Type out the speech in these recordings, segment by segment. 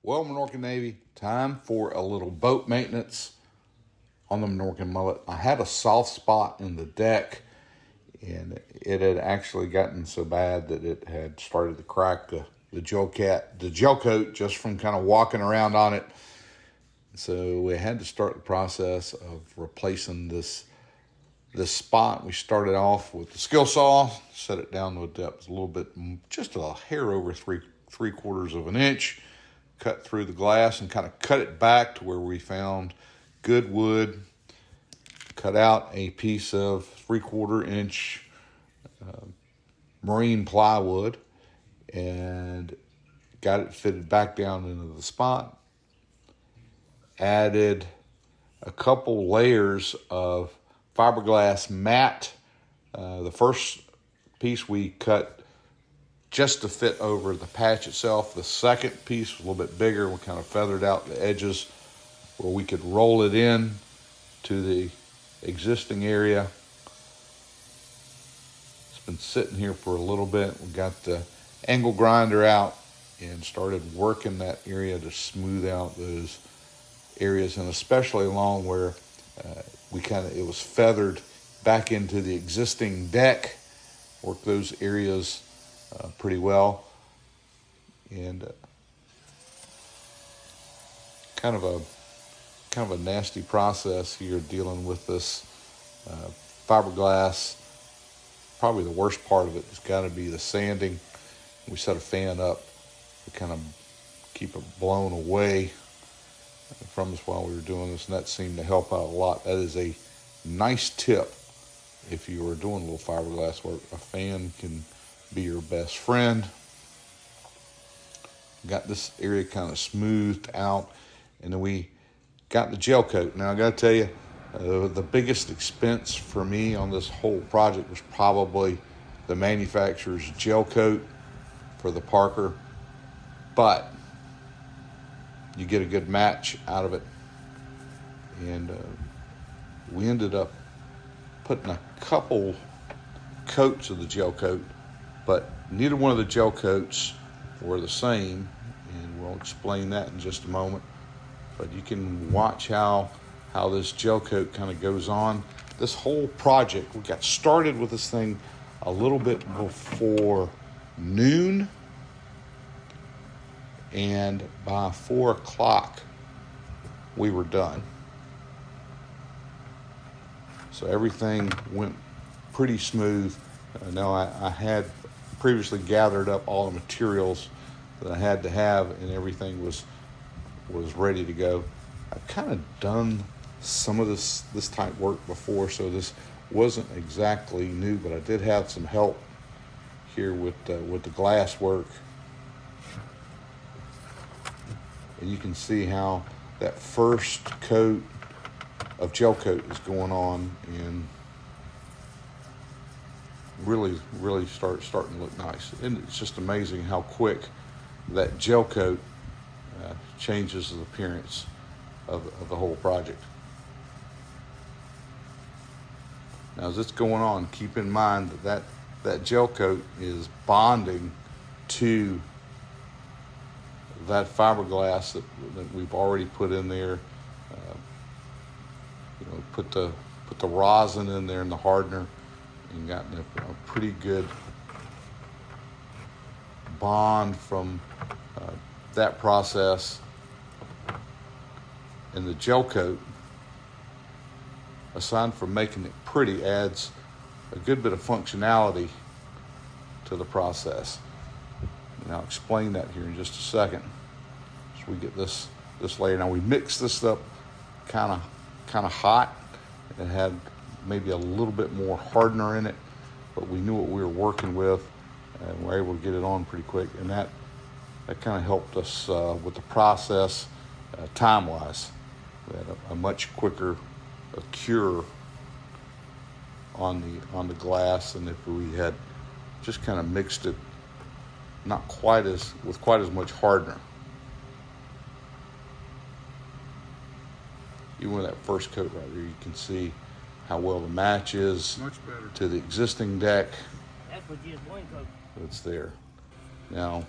Well, Minorcan Navy, time for a little boat maintenance on the Minorcan Mullet. I had a soft spot in the deck, and it had actually gotten so bad that it had started to crack the gelcoat just from kind of walking around on it. So we had to start the process of replacing this spot. We started off with the skill saw, set it down to a depth a little bit, just a hair over three quarters of an inch, cut through the glass and kind of cut it back to where we found good wood, cut out a piece of 3/4 inch marine plywood and got it fitted back down into the spot. Added a couple layers of fiberglass mat. The first piece we cut just to fit over the patch itself. The second piece was a little bit bigger. We kind of feathered out the edges where we could roll it in to the existing area. It's been sitting here for a little bit. We got the angle grinder out and started working that area to smooth out those areas, and especially along where it was feathered back into the existing deck. Work those areas pretty well, and kind of a nasty process here dealing with this fiberglass. Probably the worst part of it has got to be the sanding. We set a fan up to kind of keep it blown away from us while we were doing this, and that seemed to help out a lot. That is a nice tip if you are doing a little fiberglass work. A fan can be your best friend. Got this area kind of smoothed out, and then we got the gel coat. Now I got to tell you, the biggest expense for me on this whole project was probably the manufacturer's gel coat for the Parker, but you get a good match out of it, and we ended up putting a couple coats of the gel coat, but neither one of the gel coats were the same, and we'll explain that in just a moment. But you can watch how this gel coat kind of goes on. This whole project, we got started with this thing a little bit before noon, and by 4 o'clock we were done. So everything went pretty smooth. Now I had previously gathered up all the materials that I had to have, and everything was ready to go. I've kind of done some of this type work before, so this wasn't exactly new, but I did have some help here with the glass work. And you can see how that first coat of gel coat is going on, and really starting to look nice. And it's just amazing how quick that gel coat changes the appearance of the whole project. Now, as it's going on, keep in mind that gel coat is bonding to that fiberglass that we've already put in there. Put the rosin in there and the hardener, and gotten a pretty good bond from that process. And the gel coat, aside from making it pretty, adds a good bit of functionality to the process. And I'll explain that here in just a second. So we get this layer. Now we mix this up kind of hot. It had maybe a little bit more hardener in it, but we knew what we were working with, and we were able to get it on pretty quick. And that kind of helped us with the process time-wise. We had a much quicker cure on the glass than if we had just kind of mixed it with quite as much hardener. Even with that first coat right there, you can see how well the match is to the existing deck. That's what you just one coat. That's there. Now,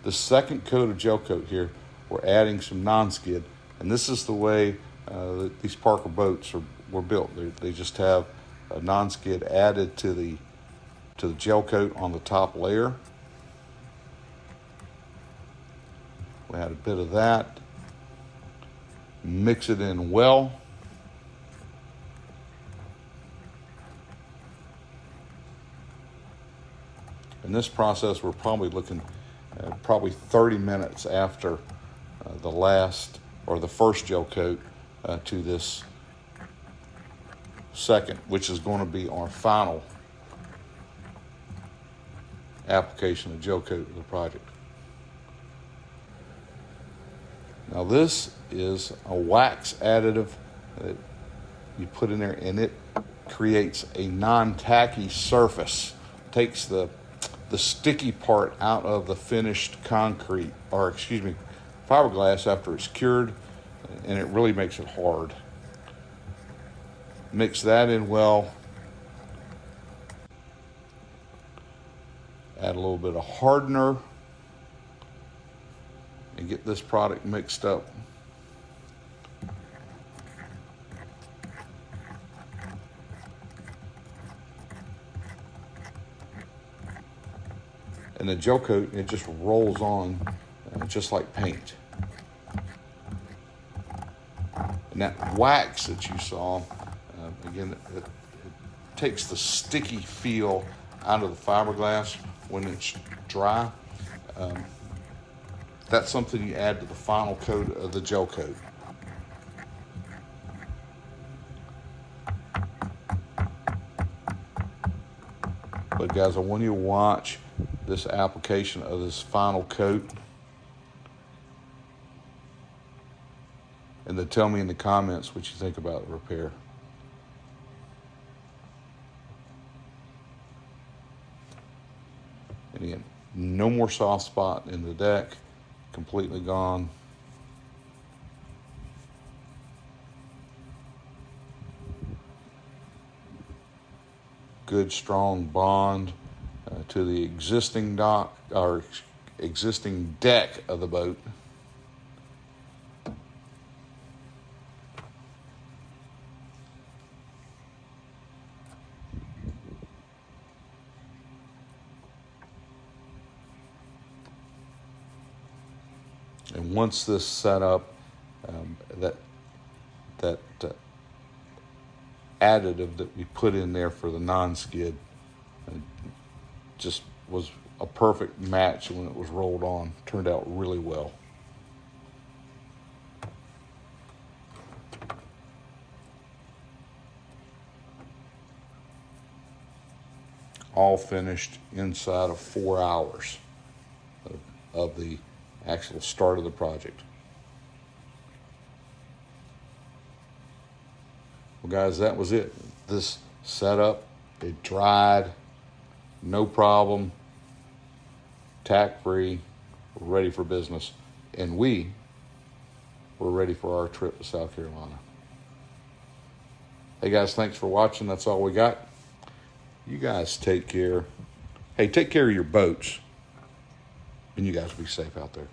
The second coat of gel coat here, we're adding some non-skid, and this is the way these Parker boats were built. They just have a non-skid added to the gel coat on the top layer. We add a bit of that, mix it in well. In this process, we're probably looking probably 30 minutes after the last or the first gel coat to this second, which is going to be our final application of gel coat of the project. Now this is a wax additive that you put in there, and it creates a non-tacky surface. Takes the sticky part out of the finished concrete, or excuse me, fiberglass after it's cured, and it really makes it hard. Mix that in well. Add a little bit of hardener and get this product mixed up. And the gel coat, it just rolls on just like paint. And that wax that you saw, again, it takes the sticky feel out of the fiberglass when it's dry. That's something you add to the final coat of the gel coat. But guys, I want you to watch this application of this final coat, and then tell me in the comments what you think about the repair. And again, no more soft spot in the deck, completely gone. Good strong bond to the existing dock or existing deck of the boat. And once this set up, that additive that we put in there for the non-skid just was a perfect match when it was rolled on. Turned out really well. All finished inside of 4 hours of the actual start of the project. Well, guys, that was it. This setup, it dried, no problem, tack-free, ready for business. And we were ready for our trip to South Carolina. Hey, guys, thanks for watching. That's all we got. You guys take care. Hey, take care of your boats. And you guys be safe out there.